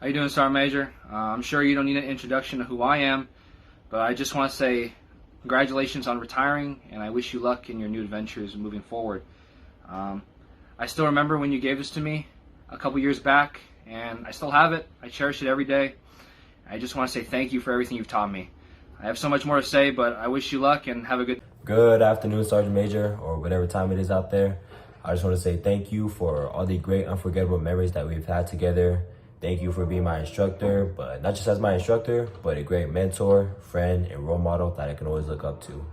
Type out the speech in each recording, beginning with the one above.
How you doing, Sergeant Major? I'm sure you don't need an introduction to who I am, but I just want to say congratulations on retiring, and I wish you luck in your new adventures moving forward. I still remember when you gave this to me a couple years back, and I still have it. I cherish it every day. I just want to say thank you for everything you've taught me. I have so much more to say, but I wish you luck and have a good... Good afternoon, Sergeant Major, or whatever time it is out there. I just want to say thank you for all the great, unforgettable memories that we've had together. Thank you for being my instructor, but not just as my instructor, but a great mentor, friend, and role model that I can always look up to.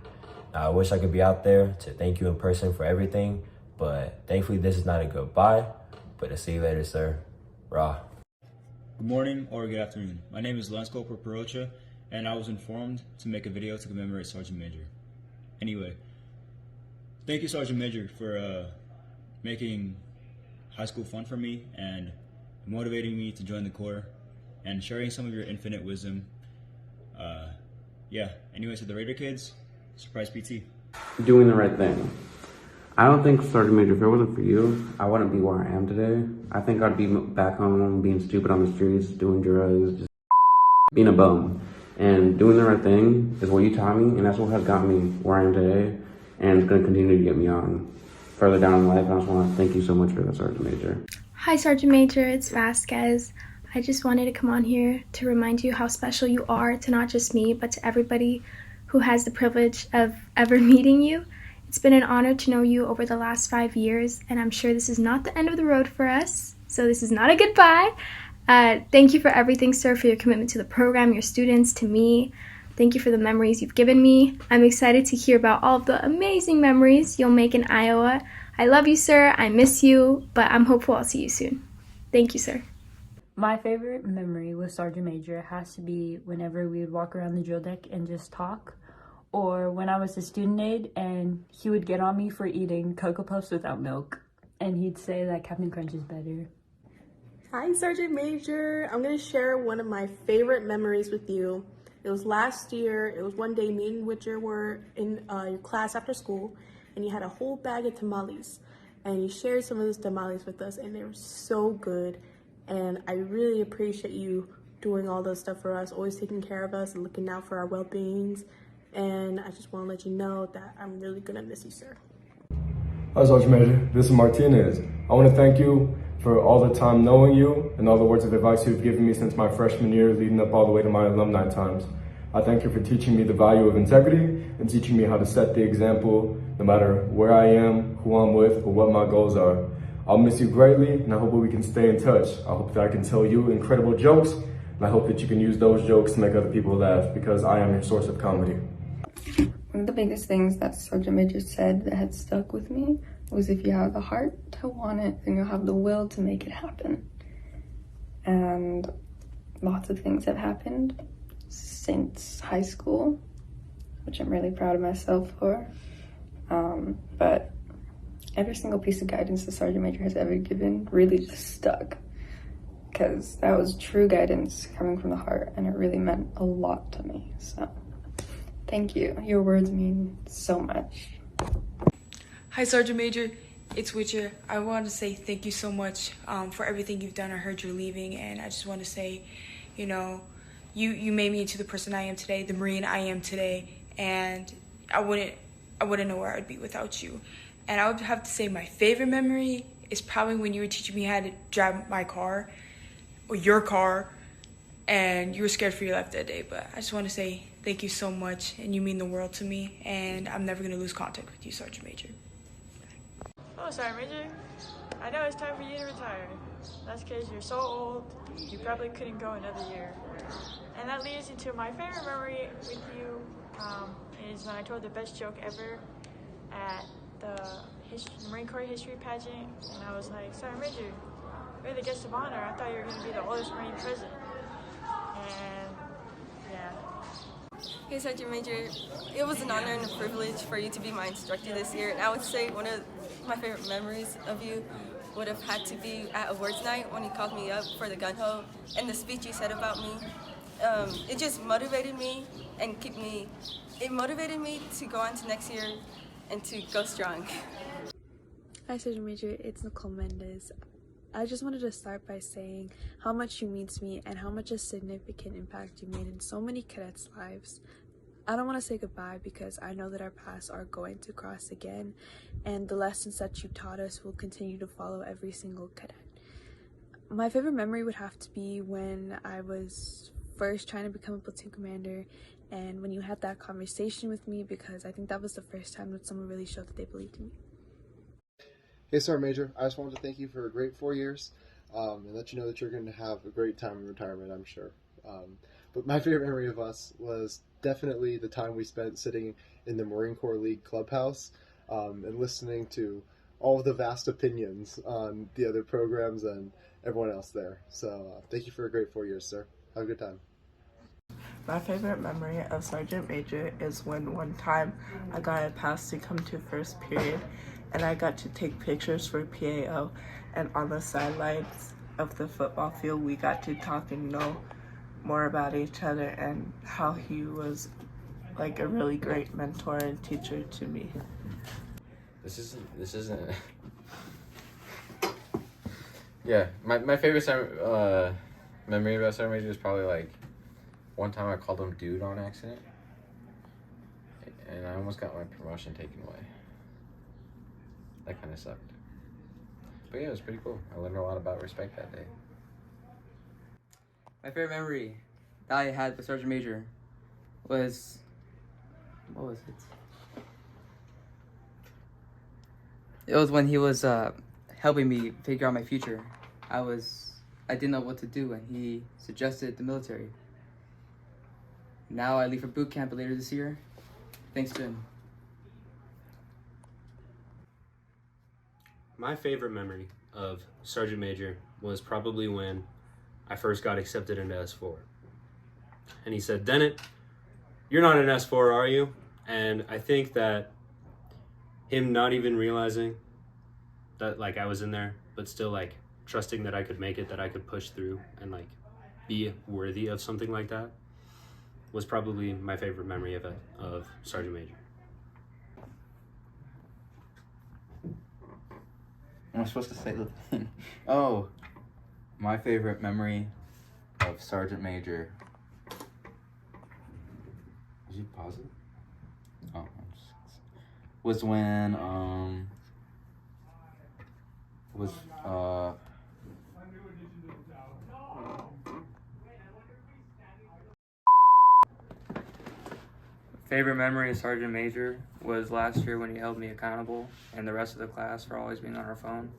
Now, I wish I could be out there to thank you in person for everything, but thankfully this is not a goodbye, but a see you later, sir. Rah. Good morning or good afternoon. My name is Lance Corporal Perocha, and I was informed to make a video to commemorate Sergeant Major. Anyway, thank you, Sergeant Major, for making high school fun for me and motivating me to join the Corps and sharing some of your infinite wisdom. Anyway, to the Raider kids, surprise PT. Doing the right thing. I don't think, Sergeant Major, if it wasn't for you, I wouldn't be where I am today. I think I'd be back home being stupid on the streets, doing drugs, just being a bum. And doing the right thing is what you taught me, and that's what has got me where I am today, and it's going to continue to get me on further down in life. And I just want to thank you so much for that, Sergeant Major. Hi, Sergeant Major, it's Vasquez. I just wanted to come on here to remind you how special you are to not just me, but to everybody who has the privilege of ever meeting you. It's been an honor to know you over the last 5 years, and I'm sure this is not the end of the road for us, so this is not a goodbye. Thank you for everything, sir, for your commitment to the program, your students, to me. Thank you for the memories you've given me. I'm excited to hear about all of the amazing memories you'll make in Iowa. I love you, sir. I miss you, but I'm hopeful I'll see you soon. Thank you, sir. My favorite memory with Sergeant Major has to be whenever we would walk around the drill deck and just talk, or when I was a student aide and he would get on me for eating Cocoa Puffs without milk, and he'd say that Captain Crunch is better. Hi, Sergeant Major. I'm going to share one of my favorite memories with you. It was last year. It was one day me and Witcher were in your class after school, and you had a whole bag of tamales. And you shared some of those tamales with us, and they were so good. And I really appreciate you doing all those stuff for us, always taking care of us and looking out for our well-beings. And I just want to let you know that I'm really going to miss you, sir. Hi, Sergeant Major. This is Martinez. I want to thank you for all the time knowing you and all the words of advice you've given me since my freshman year leading up all the way to my alumni times. I thank you for teaching me the value of integrity and teaching me how to set the example no matter where I am, who I'm with, or what my goals are. I'll miss you greatly, and I hope that we can stay in touch. I hope that I can tell you incredible jokes, and I hope that you can use those jokes to make other people laugh, because I am your source of comedy. One of the biggest things that Sergeant Major said that had stuck with me was, if you have the heart to want it, then you'll have the will to make it happen. And lots of things have happened since high school, which I'm really proud of myself for. But every single piece of guidance the Sergeant Major has ever given really just stuck, because that was true guidance coming from the heart, and it really meant a lot to me. So thank you. Your words mean so much. Hi, Sergeant Major. It's Witcher. I want to say thank you so much for everything you've done. I heard you're leaving, and I just want to say, you know, you made me into the person I am today, the Marine I am today, and I wouldn't know where I'd be without you. And I would have to say my favorite memory is probably when you were teaching me how to drive my car, or your car, and you were scared for your life that day. But I just want to say thank you so much, and you mean the world to me, and I'm never going to lose contact with you, Sergeant Major. Oh, Sergeant Major, I know it's time for you to retire. That's because you're so old, you probably couldn't go another year. And that leads into my favorite memory with you is when I told the best joke ever at the Marine Corps history pageant, and I was like, Sergeant Major, you're the guest of honor. I thought you were going to be the oldest Marine present. And yeah. Hey, Sergeant Major, it was an honor and a privilege for you to be my instructor this year, and I would say one of my favorite memories of you would have had to be at awards night when you called me up for the gun ho, and the speech you said about me. It just motivated me and it motivated me to go on to next year and to go strong. Hi, Sergeant Major, it's Nicole Mendez. I just wanted to start by saying how much you mean to me and how much a significant impact you made in so many cadets' lives. I don't want to say goodbye because I know that our paths are going to cross again, and the lessons that you taught us will continue to follow every single cadet. My favorite memory would have to be when I was first trying to become a platoon commander, and when you had that conversation with me, because I think that was the first time that someone really showed that they believed in me. Hey, Sergeant Major, I just wanted to thank you for a great 4 years and let you know that you're going to have a great time in retirement, I'm sure. But my favorite memory of us was definitely the time we spent sitting in the Marine Corps League clubhouse and listening to all of the vast opinions on the other programs and everyone else there. So thank you for a great 4 years, sir. Have a good time. My favorite memory of Sergeant Major is when one time I got a pass to come to first period and I got to take pictures for PAO, and on the sidelines of the football field we got to talk and know more about each other and how he was like a really great mentor and teacher to me. This isn't yeah, my favorite memory about Sergeant Major is probably like one time I called him dude on accident and I almost got my promotion taken away. That kind of sucked. But yeah, it was pretty cool. I learned a lot about respect that day. My favorite memory that I had with Sergeant Major was, what was it? It was when he was helping me figure out my future. I didn't know what to do, and he suggested the military. Now I leave for boot camp later this year, thanks to him. My favorite memory of Sergeant Major was probably when I first got accepted into S4. And he said, "Dennett, you're not an S4, are you?" And I think that him not even realizing that like I was in there, but still like trusting that I could make it, that I could push through and like be worthy of something like that, was probably my favorite memory of Sergeant Major. I'm supposed to say the thing. Oh, my favorite memory of Sergeant Major. Did you pause it? Oh, was when Favorite memory of Sergeant Major was last year when he held me accountable and the rest of the class for always being on our phone.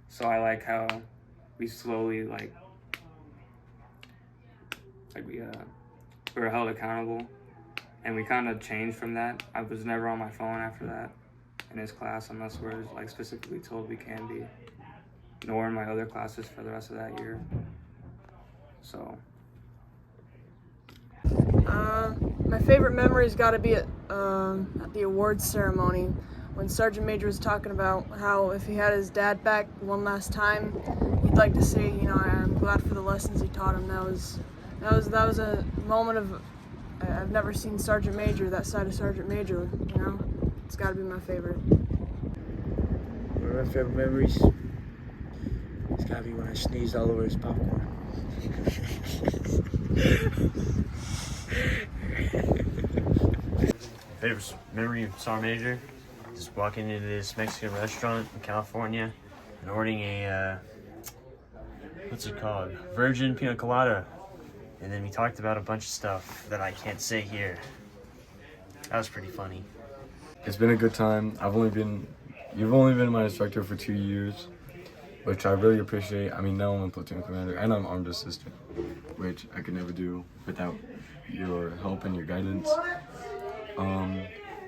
So I like how we slowly we were held accountable, and we kind of changed from that. I was never on my phone after that in his class unless we're like specifically told we can be, nor in my other classes for the rest of that year. So my favorite memory's got to be at the awards ceremony when Sergeant Major was talking about how if he had his dad back one last time, he'd like to say, you know, I'm glad for the lessons he taught him. That was a moment of, I've never seen Sergeant Major, that side of Sergeant Major, you know. It's got to be my favorite. One of my favorite memories, it's got to be when I sneezed all over his popcorn. Favorite memory of Sergeant Major is walking into this Mexican restaurant in California and ordering a, what's it called? Virgin Pina Colada. And then we talked about a bunch of stuff that I can't say here. That was pretty funny. It's been a good time. You've only been my instructor for 2 years, which I really appreciate. I mean, now I'm a platoon commander and I'm armed assistant, which I could never do without your help and your guidance.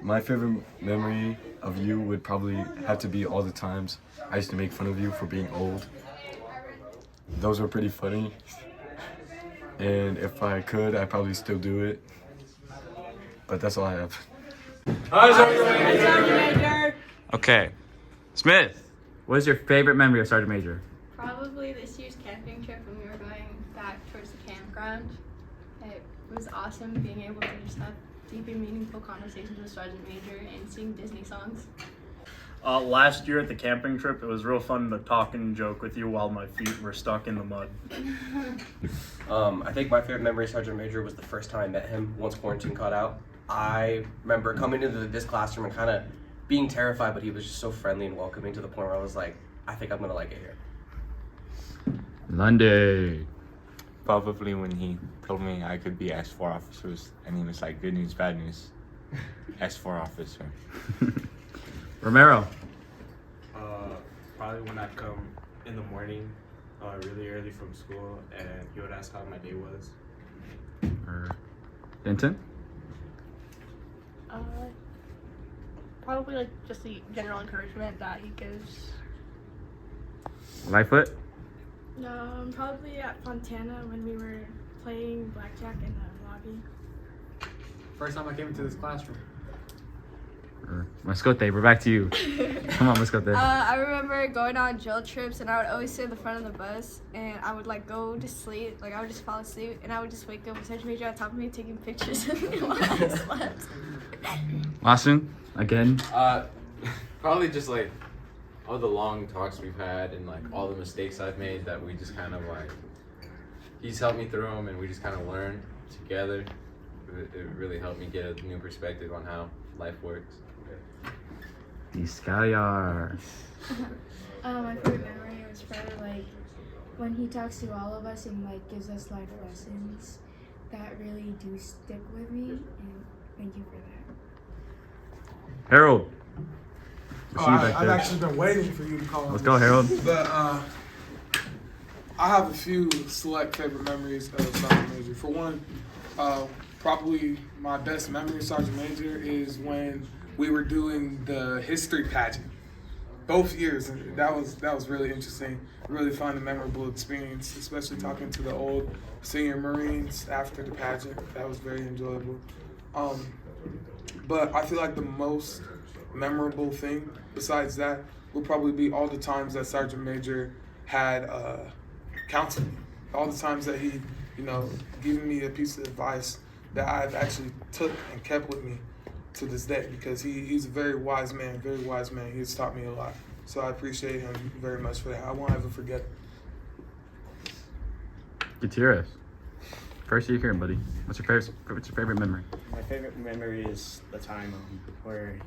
My favorite memory of you would probably have to be all the times I used to make fun of you for being old. Those were pretty funny. And if I could, I'd probably still do it. But that's all I have. Hi, Sergeant Major! Okay. Smith, what is your favorite memory of Sergeant Major? Probably this year's camping trip when we were going back towards the campground. It was awesome being able to just have deep and meaningful conversations with Sergeant Major and sing Disney songs. Last year at the camping trip, it was real fun to talk and joke with you while my feet were stuck in the mud. I think my favorite memory of Sergeant Major was the first time I met him once quarantine caught out. I remember coming into this classroom and kind of being terrified, but he was just so friendly and welcoming to the point where I was like, I think I'm gonna like it here. Lundy. Probably when he told me I could be S4 officers, and he was like, good news, bad news. S4 officer. Romero. Probably when I come in the morning, really early from school, and he would ask how my day was. Denton. Probably like just the general encouragement that he gives. Lightfoot. Probably at Fontana when we were playing blackjack in the lobby. First time I came into this classroom. Mascote, we're back to you. Come on, Mascote. I remember going on drill trips, and I would always sit in the front of the bus, and I would like go to sleep, like I would just fall asleep, and I would just wake up with Sergeant Major on top of me taking pictures of me while I slept. Lawson, again. Probably just like all the long talks we've had and like all the mistakes I've made that we just kind of like, he's helped me through them and we just kind of learn together. It really helped me get a new perspective on how life works. Iscayar. My favorite memory was probably like when he talks to all of us and like gives us life lessons that really do stick with me, and thank you for that. Harold. I've actually been waiting for you to call. Let's go, Harold. But I have a few select favorite memories of Sergeant Major. For one, probably my best memory of Sergeant Major is when we were doing the history pageant, both years, and that was really interesting, really fun and memorable experience, especially talking to the old senior Marines after the pageant. That was very enjoyable. But I feel like the most memorable thing besides that would probably be all the times that Sergeant Major had counseled me, all the times that he, given me a piece of advice that I've actually took and kept with me to this day, because he's a very wise man, He has taught me a lot. So I appreciate him very much for that. I won't ever forget it. Gutierrez. First year here, buddy. What's your favorite memory? My favorite memory is the time where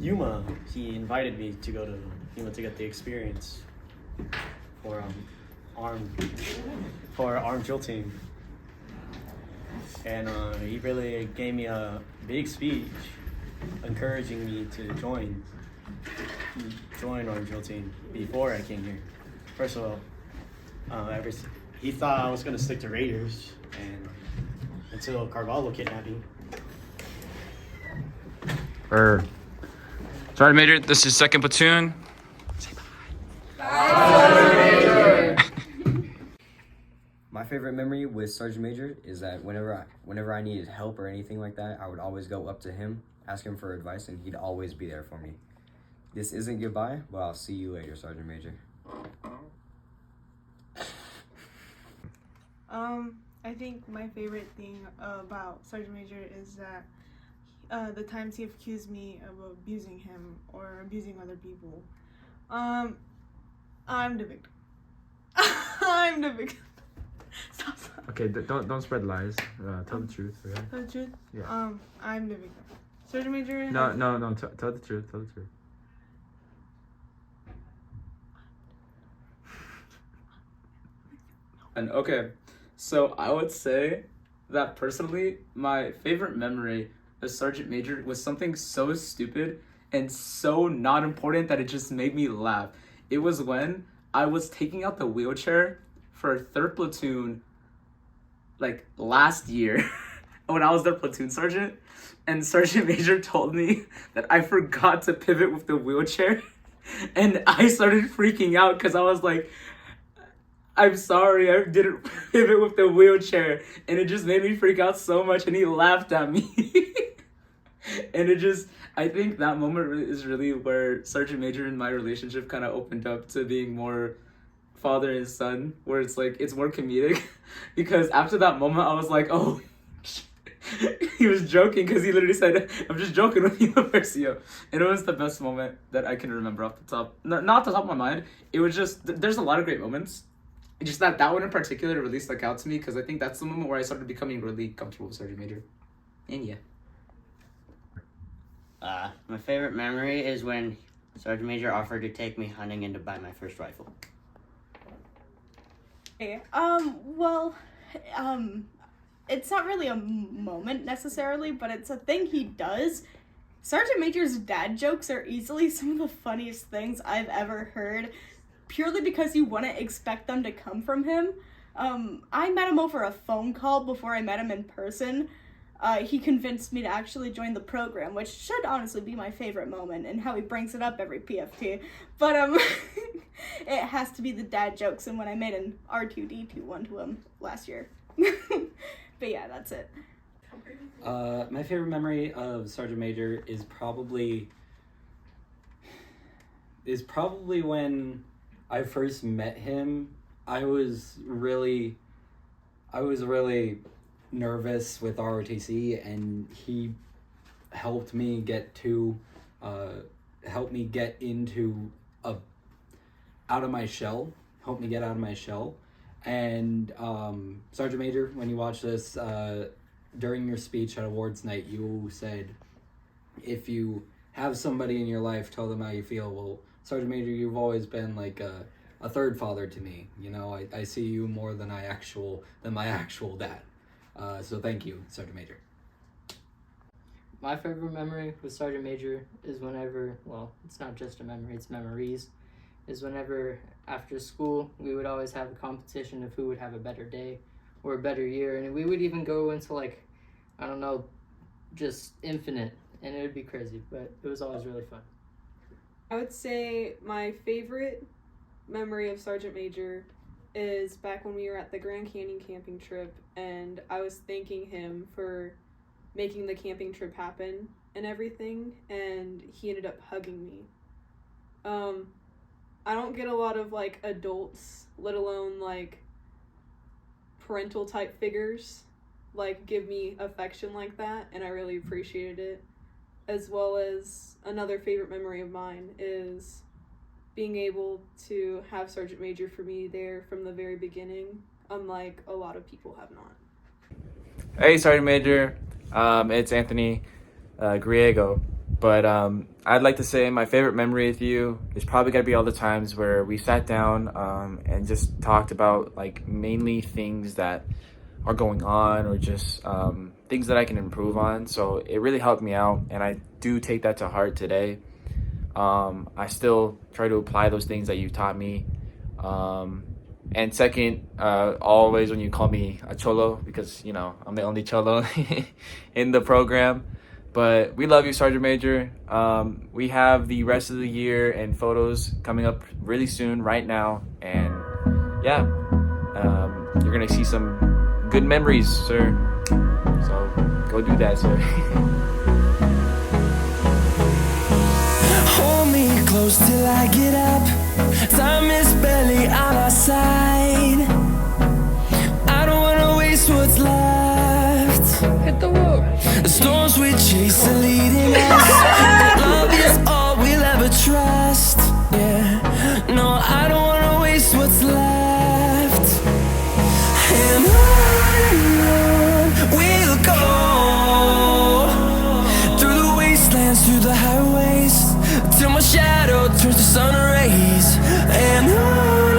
Yuma, he invited me to go to Yuma to get the experience for our armed drill team. And he really gave me a big speech encouraging me to join our drill team before I came here. First of all, he thought I was going to stick to Raiders, and until Carvalho kidnapped me. Sergeant Major, this is 2nd Platoon. Say bye. My favorite memory with Sergeant Major is that whenever I needed help or anything like that, I would always go up to him, ask him for advice, and he'd always be there for me. This isn't goodbye, but I'll see you later, Sergeant Major. I think my favorite thing about Sergeant Major is that the times he accused me of abusing him or abusing other people. I'm the victim. I'm the victim. Stop. Okay, don't spread lies. Tell the truth. Okay? Tell the truth? Yeah. I'm the victim. Sergeant Major? No. Tell the truth. Tell the truth. And okay, so I would say that personally, my favorite memory of Sergeant Major was something so stupid and so not important that it just made me laugh. It was when I was taking out the wheelchair for 3rd Platoon, like last year, when I was their platoon sergeant, and Sergeant Major told me that I forgot to pivot with the wheelchair, and I started freaking out because I was like, I'm sorry, I didn't pivot with the wheelchair, and it just made me freak out so much, and he laughed at me. And I think that moment is really where Sergeant Major and my relationship kind of opened up to being more father and son, where it's like, it's more comedic, because after that moment, I was like, oh, he was joking because he literally said, "I'm just joking with you, Versio," and it was the best moment that I can remember off the top, not off the top of my mind. It was just there's a lot of great moments. Just that one in particular really stuck out to me because I think that's the moment where I started becoming really comfortable with Sergeant Major. And yeah. My favorite memory is when Sergeant Major offered to take me hunting and to buy my first rifle. Okay. It's not really a moment necessarily, but it's a thing he does. Sergeant Major's dad jokes are easily some of the funniest things I've ever heard, purely because you wouldn't expect them to come from him. I met him over a phone call before I met him in person. He convinced me to actually join the program, which should honestly be my favorite moment, and how he brings it up every PFT. But it has to be the dad jokes and when I made an R2D2 one to him last year. But yeah, that's it. My favorite memory of Sergeant Major is probably when I first met him. I was really nervous with ROTC, and he helped me get out of my shell. And Sergeant Major, when you watch this, during your speech at awards night, you said, if you have somebody in your life, tell them how you feel. Well, Sergeant Major, you've always been like a third father to me. You know, I see you more than my actual dad. So thank you, Sergeant Major. My favorite memory with Sergeant Major is whenever, well, it's not just a memory, it's memories, is whenever after school we would always have a competition of who would have a better day or a better year, and we would even go into like, I don't know, just infinite, and it would be crazy, but it was always really fun. I would say my favorite memory of Sergeant Major is back when we were at the Grand Canyon camping trip, and I was thanking him for making the camping trip happen and everything, and he ended up hugging me. I don't get a lot of like adults, let alone like parental type figures, like give me affection like that, and I really appreciated it. As well as another favorite memory of mine is being able to have Sergeant Major for me there from the very beginning, unlike a lot of people have not. Hey, Sergeant Major. It's Anthony Griego. But I'd like to say my favorite memory with you is probably going to be all the times where we sat down and just talked about like mainly things that are going on or just things that I can improve on. So it really helped me out, and I do take that to heart today. I still try to apply those things that you taught me. And second, always when you call me a cholo, because, you know, I'm the only cholo in the program. But we love you, Sergeant Major. We have the rest of the year and photos coming up really soon right now. And yeah, you're going to see some good memories, sir. So go do that, sir. Hold me close till I get up. Time is barely on our side. I don't wanna waste what's left. Hit the road. The storms we chase are leading us. Love is all we'll ever trust. Yeah, no, I don't wanna waste what's left. And on we'll go, through the wastelands, through the highways, till my shadow turns to sun rays. And on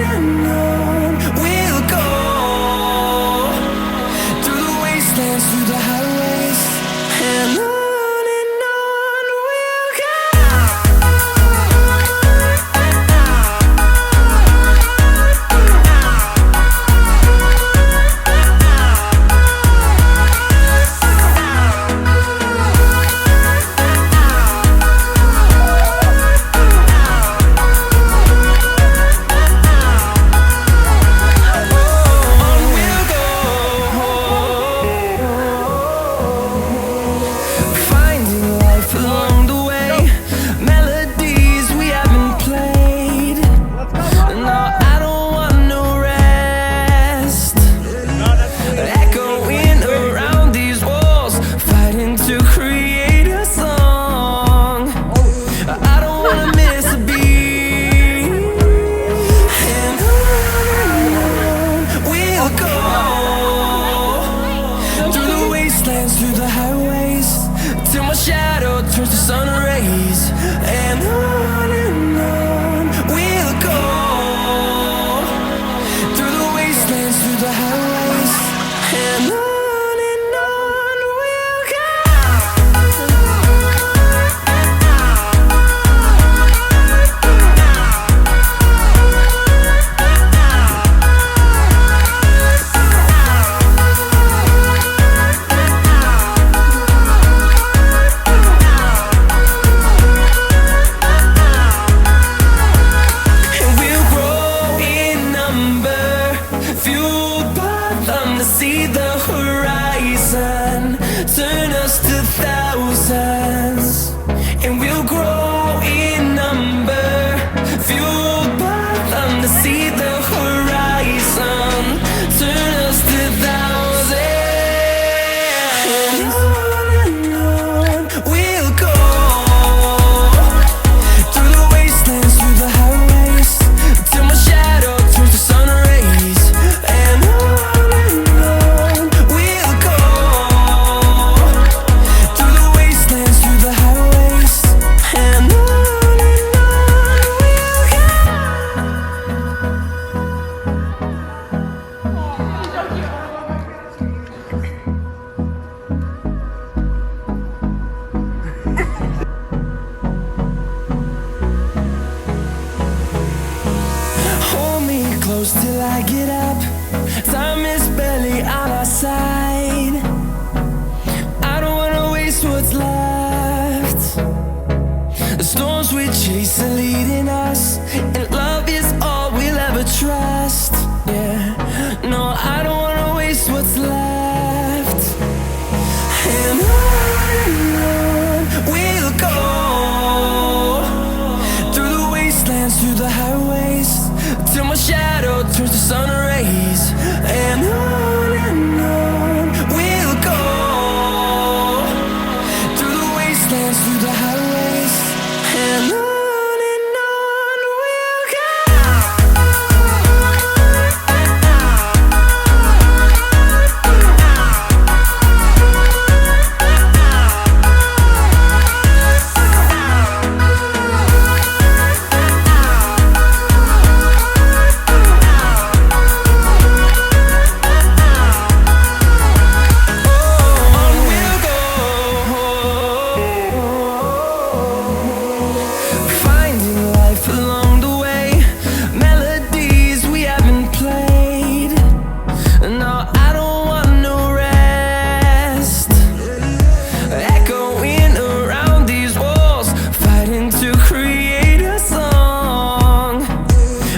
we'll go, through the wastelands, through the highways. And on we'll go. shadow turns to sun rays, and on we'll go, through the wastelands, through the highways, and on we'll go. And we'll grow in number, fueled by them to see the horizon, turn us to thousands. And we'll grow in number, fueled by them to see the horizon, turn us to thousands. And on we'll go, through the wastelands, through the highways, till my shadow turns to sun rays, and on we'll go, through the wastelands, through the highways, and on hold me close till I get up. Time is barely on our side. I don't wanna waste what's left. The storms we chase are leading us, and love is all we'll ever trust. Yeah, no, I don't wanna waste what's left. And on we'll go, through the wastelands, through the highways, till my shadow turns to sun rays, and on we'll go, through the wastelands, through the highways, and on we'll go. Finding life along the way, melodies we haven't played. No, I don't want no rest. Echoing around these walls, fighting to create a song.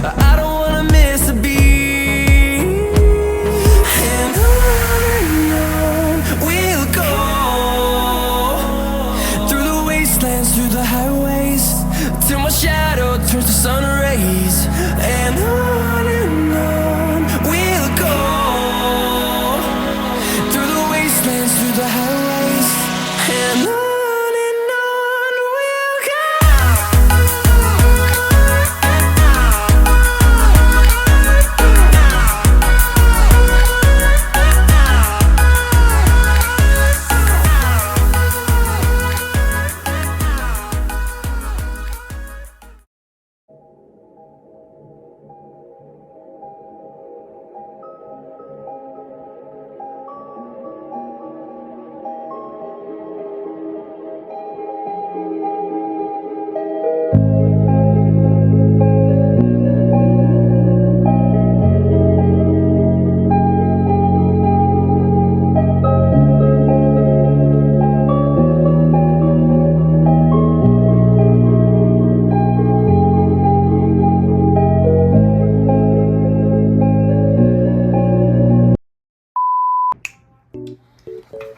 I don't wanna miss a beat. And on we'll go, through the wastelands, through the highways, till my shadow turns to sun rays, and on we'll go, through the wastelands, through the highways, and on we'll go.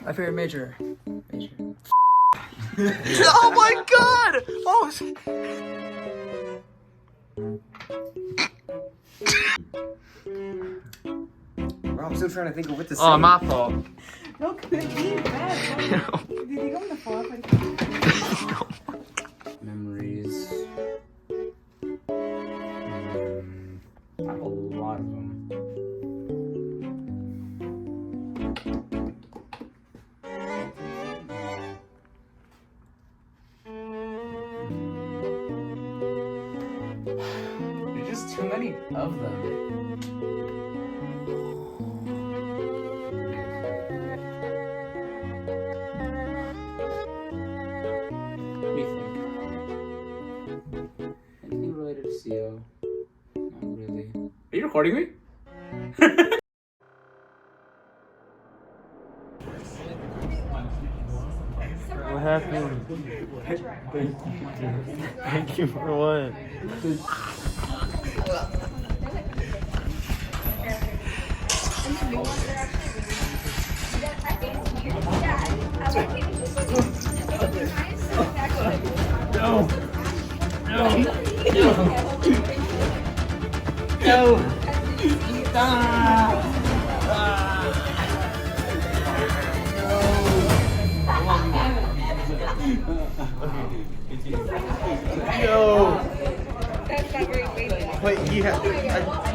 My favorite major. Oh my god! Oh. Bro, I'm still trying to think of what to say. Oh, my fault. No, could be bad. Did you think I'm gonna fall off? Memories. I have a lot of them. many of them? Let me think. Anything related to CO? Not really. Are you recording me? What happened? Thank you for what? No. No. No. No. That's not very basic. Wait, you have to.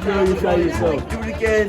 No, you try yourself. Do it again.